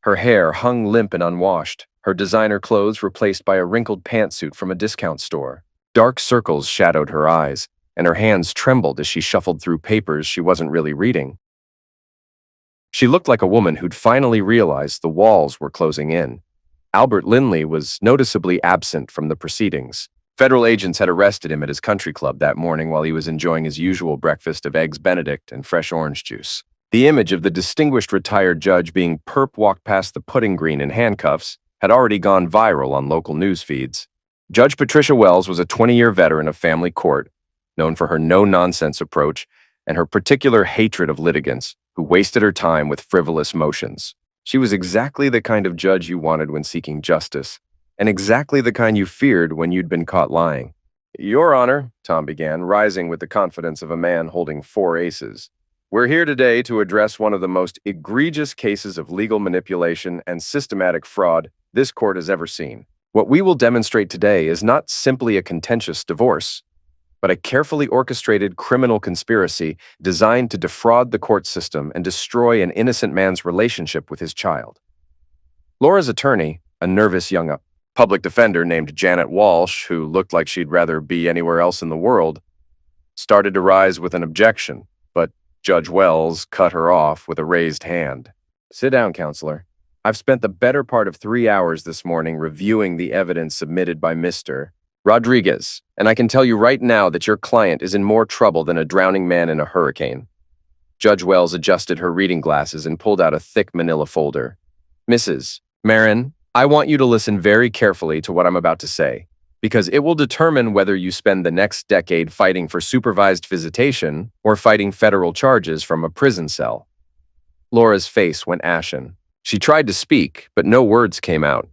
Her hair hung limp and unwashed, her designer clothes replaced by a wrinkled pantsuit from a discount store. Dark circles shadowed her eyes, and her hands trembled as she shuffled through papers she wasn't really reading. She looked like a woman who'd finally realized the walls were closing in. Albert Linley was noticeably absent from the proceedings. Federal agents had arrested him at his country club that morning while he was enjoying his usual breakfast of Eggs Benedict and fresh orange juice. The image of the distinguished retired judge being perp-walked past the pudding green in handcuffs had already gone viral on local news feeds. Judge Patricia Wells was a 20-year veteran of family court, known for her no-nonsense approach and her particular hatred of litigants who wasted her time with frivolous motions. She was exactly the kind of judge you wanted when seeking justice, and exactly the kind you feared when you'd been caught lying. "Your Honor," Tom began, rising with the confidence of a man holding 4 aces. "We're here today to address one of the most egregious cases of legal manipulation and systematic fraud this court has ever seen. What we will demonstrate today is not simply a contentious divorce, but a carefully orchestrated criminal conspiracy designed to defraud the court system and destroy an innocent man's relationship with his child." Laura's attorney, a nervous young public defender named Janet Walsh, who looked like she'd rather be anywhere else in the world, started to rise with an objection, but Judge Wells cut her off with a raised hand. "Sit down, counselor. I've spent the better part of 3 hours this morning reviewing the evidence submitted by Mr. Rodriguez, and I can tell you right now that your client is in more trouble than a drowning man in a hurricane." Judge Wells adjusted her reading glasses and pulled out a thick manila folder. "Mrs. Marin, I want you to listen very carefully to what I'm about to say, because it will determine whether you spend the next decade fighting for supervised visitation or fighting federal charges from a prison cell." Laura's face went ashen. She tried to speak, but no words came out.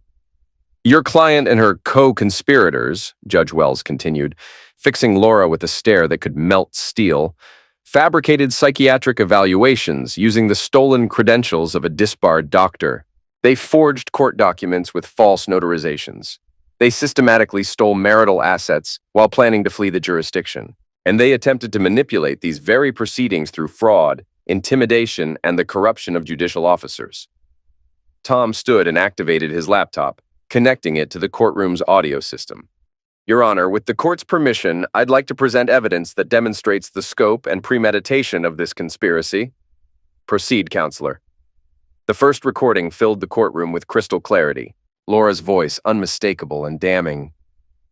"Your client and her co-conspirators," Judge Wells continued, fixing Laura with a stare that could melt steel, "fabricated psychiatric evaluations using the stolen credentials of a disbarred doctor. They forged court documents with false notarizations. They systematically stole marital assets while planning to flee the jurisdiction. And they attempted to manipulate these very proceedings through fraud, intimidation, and the corruption of judicial officers." Tom stood and activated his laptop, connecting it to the courtroom's audio system. "Your Honor, with the court's permission, I'd like to present evidence that demonstrates the scope and premeditation of this conspiracy." "Proceed, counselor." The first recording filled the courtroom with crystal clarity, Laura's voice unmistakable and damning.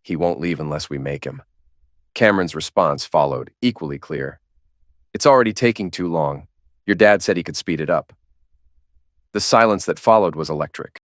"He won't leave unless we make him." Cameron's response followed, equally clear. "It's already taking too long. Your dad said he could speed it up." The silence that followed was electric.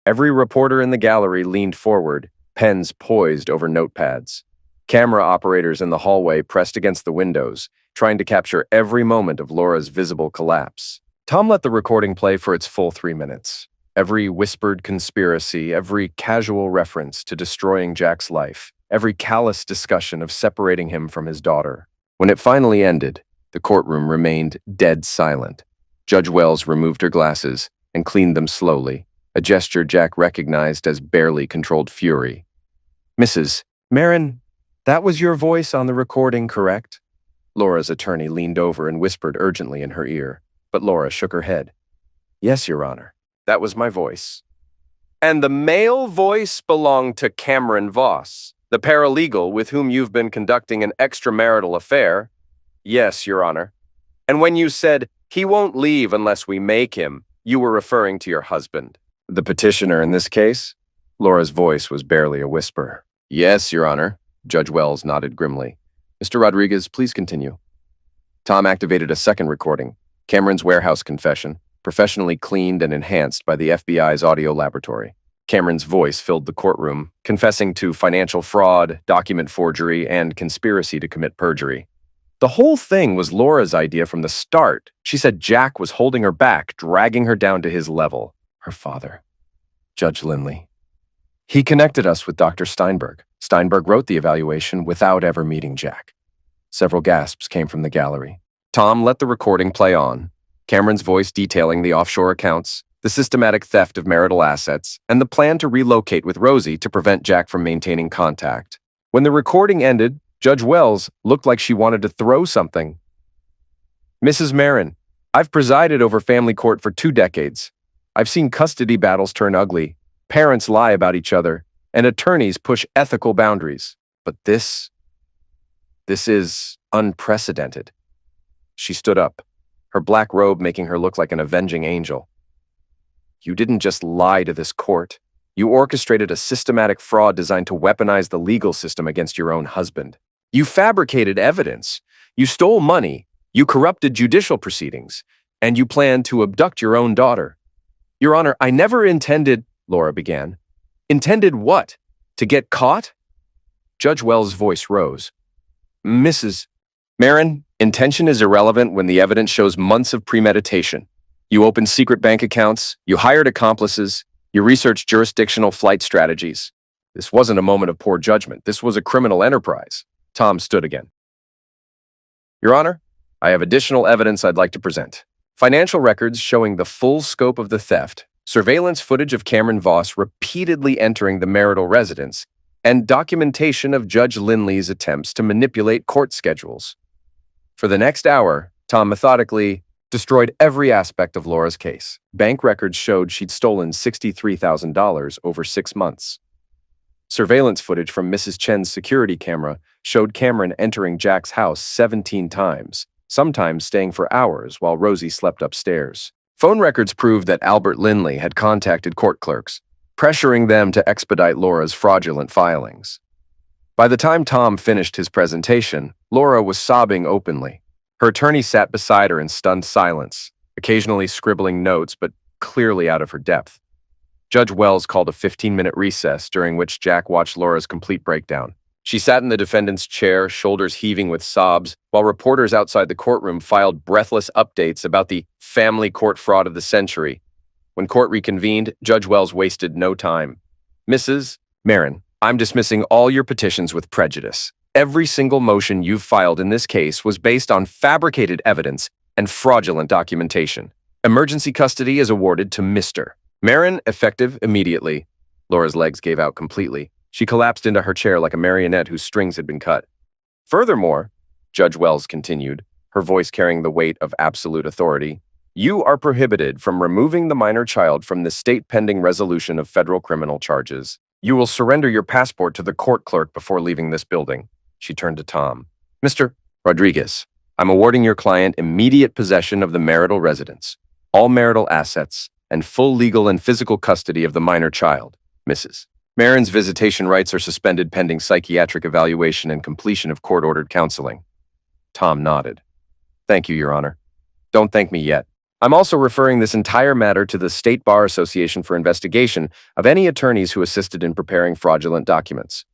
Every reporter in the gallery leaned forward, pens poised over notepads. Camera operators in the hallway pressed against the windows, trying to capture every moment of Laura's visible collapse. Tom let the recording play for its full 3 minutes. Every whispered conspiracy, every casual reference to destroying Jack's life, every callous discussion of separating him from his daughter. When it finally ended, the courtroom remained dead silent. Judge Wells removed her glasses and cleaned them slowly, a gesture Jack recognized as barely controlled fury. "Mrs. Marin, that was your voice on the recording, correct?" Laura's attorney leaned over and whispered urgently in her ear, but Laura shook her head. "Yes, Your Honor, that was my voice." "And the male voice belonged to Cameron Voss, the paralegal with whom you've been conducting an extramarital affair?" "Yes, Your Honor." "And when you said, 'He won't leave unless we make him,' you were referring to your husband?" "The petitioner in this case?" Laura's voice was barely a whisper. "Yes, Your Honor." Judge Wells nodded grimly. "Mr. Rodriguez, please continue." Tom activated a second recording, Cameron's warehouse confession, professionally cleaned and enhanced by the FBI's audio laboratory. Cameron's voice filled the courtroom, confessing to financial fraud, document forgery, and conspiracy to commit perjury. The whole thing was Laura's idea from the start. She said Jack was holding her back, dragging her down to his level. Her father, Judge Linley. He connected us with Dr. Steinberg. Steinberg wrote the evaluation without ever meeting Jack. Several gasps came from the gallery. Tom let the recording play on, Cameron's voice detailing the offshore accounts, the systematic theft of marital assets, and the plan to relocate with Rosie to prevent Jack from maintaining contact. When the recording ended, Judge Wells looked like she wanted to throw something. "Mrs. Marin, I've presided over family court for 2 decades. I've seen custody battles turn ugly, parents lie about each other, and attorneys push ethical boundaries. But this This is unprecedented. She stood up, her black robe making her look like an avenging angel. You didn't just lie to this court. You orchestrated a systematic fraud designed to weaponize the legal system against your own husband. You fabricated evidence. You stole money. You corrupted judicial proceedings. And you planned to abduct your own daughter. Your Honor, I never intended, Laura began. Intended what? To get caught? Judge Wells' voice rose. Mrs. Marin, intention is irrelevant when the evidence shows months of premeditation. You opened secret bank accounts, you hired accomplices, you researched jurisdictional flight strategies. This wasn't a moment of poor judgment. This was a criminal enterprise. Tom stood again. Your Honor, I have additional evidence I'd like to present. Financial records showing the full scope of the theft, surveillance footage of Cameron Voss repeatedly entering the marital residence, and documentation of Judge Lindley's attempts to manipulate court schedules. For the next hour, Tom methodically destroyed every aspect of Laura's case. Bank records showed she'd stolen $63,000 over 6 months. Surveillance footage from Mrs. Chen's security camera showed Cameron entering Jack's house 17 times, sometimes staying for hours while Rosie slept upstairs. Phone records proved that Albert Lindley had contacted court clerks, pressuring them to expedite Laura's fraudulent filings. By the time Tom finished his presentation, Laura was sobbing openly. Her attorney sat beside her in stunned silence, occasionally scribbling notes but clearly out of her depth. Judge Wells called a 15-minute recess, during which Jack watched Laura's complete breakdown. She sat in the defendant's chair, shoulders heaving with sobs, while reporters outside the courtroom filed breathless updates about the family court fraud of the century. When court reconvened, Judge Wells wasted no time. Mrs. Marin, I'm dismissing all your petitions with prejudice. Every single motion you've filed in this case was based on fabricated evidence and fraudulent documentation. Emergency custody is awarded to Mr. Marin, effective immediately. Laura's legs gave out completely. She collapsed into her chair like a marionette whose strings had been cut. Furthermore, Judge Wells continued, her voice carrying the weight of absolute authority, you are prohibited from removing the minor child from the state pending resolution of federal criminal charges. You will surrender your passport to the court clerk before leaving this building. She turned to Tom. Mr. Rodriguez, I'm awarding your client immediate possession of the marital residence, all marital assets, and full legal and physical custody of the minor child, Mrs. Marin's visitation rights are suspended pending psychiatric evaluation and completion of court-ordered counseling. Tom nodded. Thank you, Your Honor. Don't thank me yet. I'm also referring this entire matter to the State Bar Association for investigation of any attorneys who assisted in preparing fraudulent documents.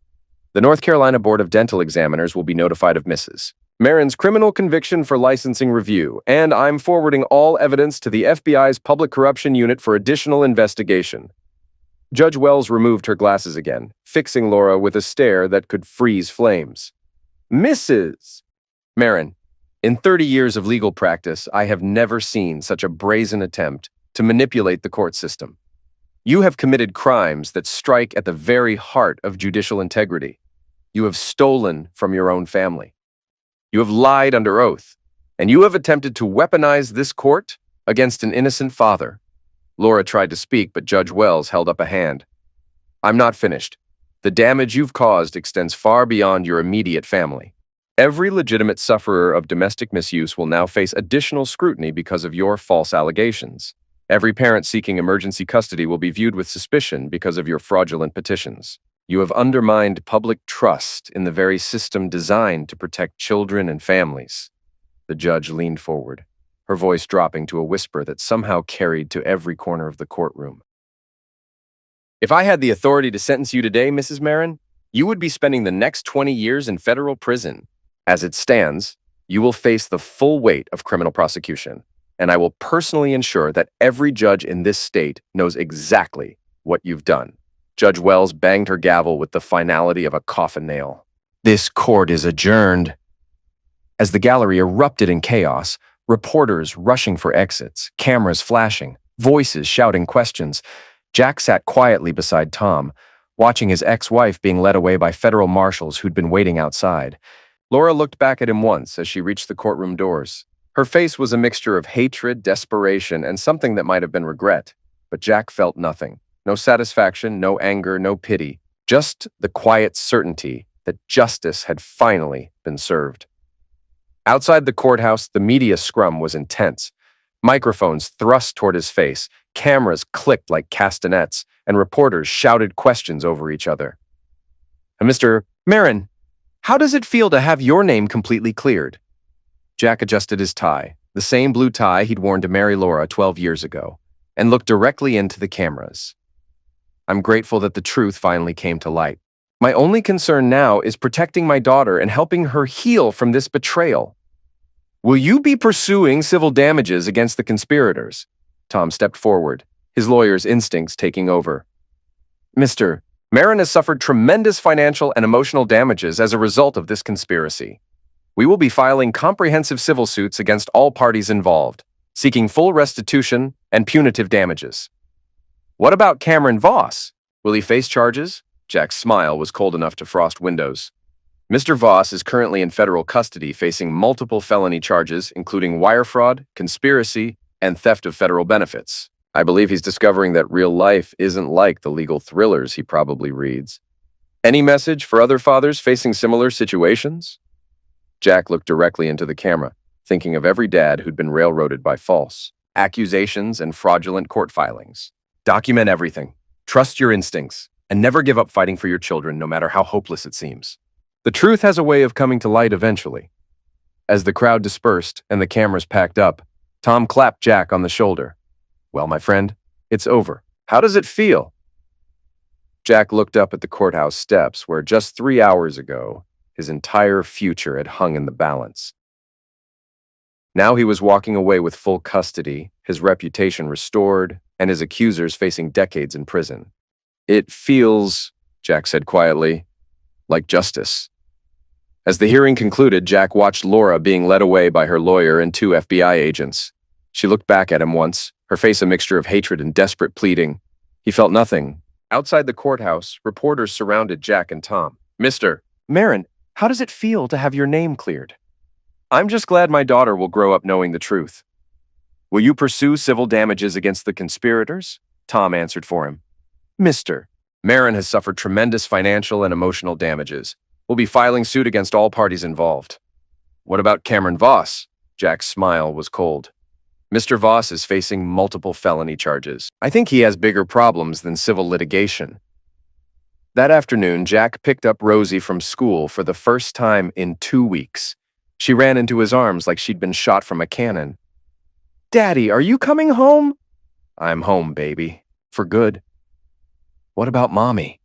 The North Carolina Board of Dental Examiners will be notified of Mrs. Marin's criminal conviction for licensing review, and I'm forwarding all evidence to the FBI's Public Corruption Unit for additional investigation. Judge Wells removed her glasses again, fixing Laura with a stare that could freeze flames. Mrs. Marin, in 30 years of legal practice, I have never seen such a brazen attempt to manipulate the court system. You have committed crimes that strike at the very heart of judicial integrity. You have stolen from your own family. You have lied under oath, and you have attempted to weaponize this court against an innocent father. Laura tried to speak, but Judge Wells held up a hand. I'm not finished. The damage you've caused extends far beyond your immediate family. Every legitimate sufferer of domestic misuse will now face additional scrutiny because of your false allegations. Every parent seeking emergency custody will be viewed with suspicion because of your fraudulent petitions. You have undermined public trust in the very system designed to protect children and families. The judge leaned forward, her voice dropping to a whisper that somehow carried to every corner of the courtroom. If I had the authority to sentence you today, Mrs. Marin, you would be spending the next 20 years in federal prison. As it stands, you will face the full weight of criminal prosecution, and I will personally ensure that every judge in this state knows exactly what you've done. Judge Wells banged her gavel with the finality of a coffin nail. This court is adjourned. As the gallery erupted in chaos, reporters rushing for exits, cameras flashing, voices shouting questions, Jack sat quietly beside Tom, watching his ex-wife being led away by federal marshals who'd been waiting outside. Laura looked back at him once as she reached the courtroom doors. Her face was a mixture of hatred, desperation, and something that might have been regret, but Jack felt nothing. No satisfaction, no anger, no pity, just the quiet certainty that justice had finally been served. Outside the courthouse, the media scrum was intense. Microphones thrust toward his face, cameras clicked like castanets, and reporters shouted questions over each other. Mr. Marin, how does it feel to have your name completely cleared? Jack adjusted his tie, the same blue tie he'd worn to marry Laura 12 years ago, and looked directly into the cameras. I'm grateful that the truth finally came to light. My only concern now is protecting my daughter and helping her heal from this betrayal. Will you be pursuing civil damages against the conspirators? Tom stepped forward, his lawyer's instincts taking over. Mr. Marin has suffered tremendous financial and emotional damages as a result of this conspiracy. We will be filing comprehensive civil suits against all parties involved, seeking full restitution and punitive damages. What about Cameron Voss? Will he face charges? Jack's smile was cold enough to frost windows. Mr. Voss is currently in federal custody facing multiple felony charges, including wire fraud, conspiracy, and theft of federal benefits. I believe he's discovering that real life isn't like the legal thrillers he probably reads. Any message for other fathers facing similar situations? Jack looked directly into the camera, thinking of every dad who'd been railroaded by false accusations and fraudulent court filings. Document everything. Trust your instincts, and never give up fighting for your children, no matter how hopeless it seems. The truth has a way of coming to light eventually. As the crowd dispersed and the cameras packed up, Tom clapped Jack on the shoulder. Well, my friend, it's over. How does it feel? Jack looked up at the courthouse steps where just 3 hours ago, his entire future had hung in the balance. Now he was walking away with full custody, his reputation restored, and his accusers facing decades in prison. It feels, Jack said quietly, like justice. As the hearing concluded, Jack watched Laura being led away by her lawyer and 2 FBI agents. She looked back at him once, her face a mixture of hatred and desperate pleading. He felt nothing. Outside the courthouse, reporters surrounded Jack and Tom. Mr. Marin, how does it feel to have your name cleared? I'm just glad my daughter will grow up knowing the truth. Will you pursue civil damages against the conspirators? Tom answered for him. Mr. Marin has suffered tremendous financial and emotional damages. We'll be filing suit against all parties involved. What about Cameron Voss? Jack's smile was cold. Mr. Voss is facing multiple felony charges. I think he has bigger problems than civil litigation. That afternoon, Jack picked up Rosie from school for the first time in 2 weeks. She ran into his arms like she'd been shot from a cannon. Daddy, are you coming home? I'm home, baby. For good. What about Mommy?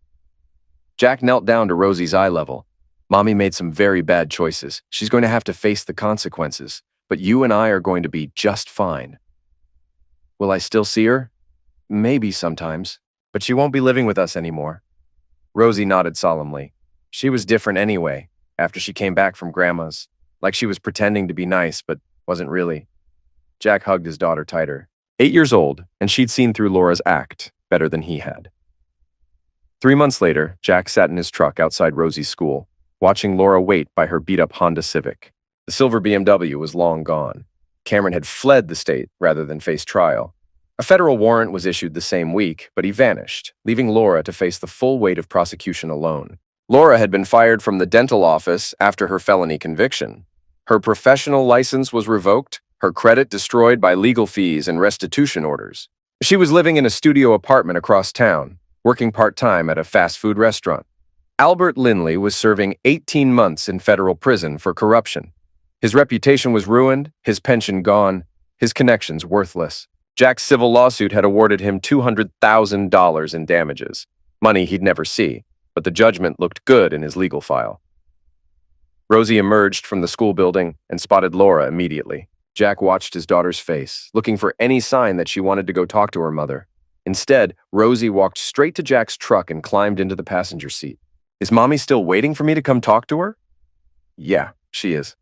Jack knelt down to Rosie's eye level. Mommy made some very bad choices. She's going to have to face the consequences, but you and I are going to be just fine. Will I still see her? Maybe sometimes, but she won't be living with us anymore. Rosie nodded solemnly. She was different anyway, after she came back from Grandma's, like she was pretending to be nice, but wasn't really. Jack hugged his daughter tighter. 8 years old, and she'd seen through Laura's act better than he had. 3 months later, Jack sat in his truck outside Rosie's school, watching Laura wait by her beat-up Honda Civic. The silver BMW was long gone. Cameron had fled the state rather than face trial. A federal warrant was issued the same week, but he vanished, leaving Laura to face the full weight of prosecution alone. Laura had been fired from the dental office after her felony conviction. Her professional license was revoked, her credit destroyed by legal fees and restitution orders. She was living in a studio apartment across town, working part-time at a fast food restaurant. Albert Linley was serving 18 months in federal prison for corruption. His reputation was ruined, his pension gone, his connections worthless. Jack's civil lawsuit had awarded him $200,000 in damages, money he'd never see, but the judgment looked good in his legal file. Rosie emerged from the school building and spotted Laura immediately. Jack watched his daughter's face, looking for any sign that she wanted to go talk to her mother. Instead, Rosie walked straight to Jack's truck and climbed into the passenger seat. Is Mommy still waiting for me to come talk to her? Yeah, she is.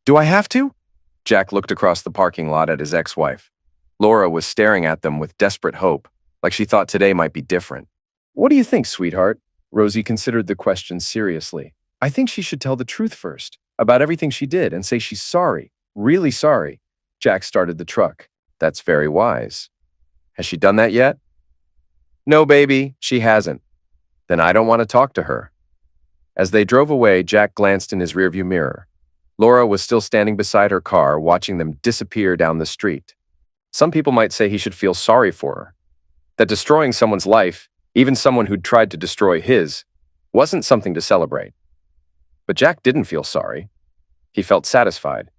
Do I have to? Jack looked across the parking lot at his ex-wife. Laura was staring at them with desperate hope, like she thought today might be different. What do you think, sweetheart? Rosie considered the question seriously. I think she should tell the truth first, about everything she did, and say she's sorry, really sorry. Jack started the truck. That's very wise. Has she done that yet? No, baby, she hasn't. Then I don't want to talk to her. As they drove away, Jack glanced in his rearview mirror. Laura was still standing beside her car, watching them disappear down the street. Some people might say he should feel sorry for her, that destroying someone's life, even someone who'd tried to destroy his, wasn't something to celebrate. But Jack didn't feel sorry. He felt satisfied.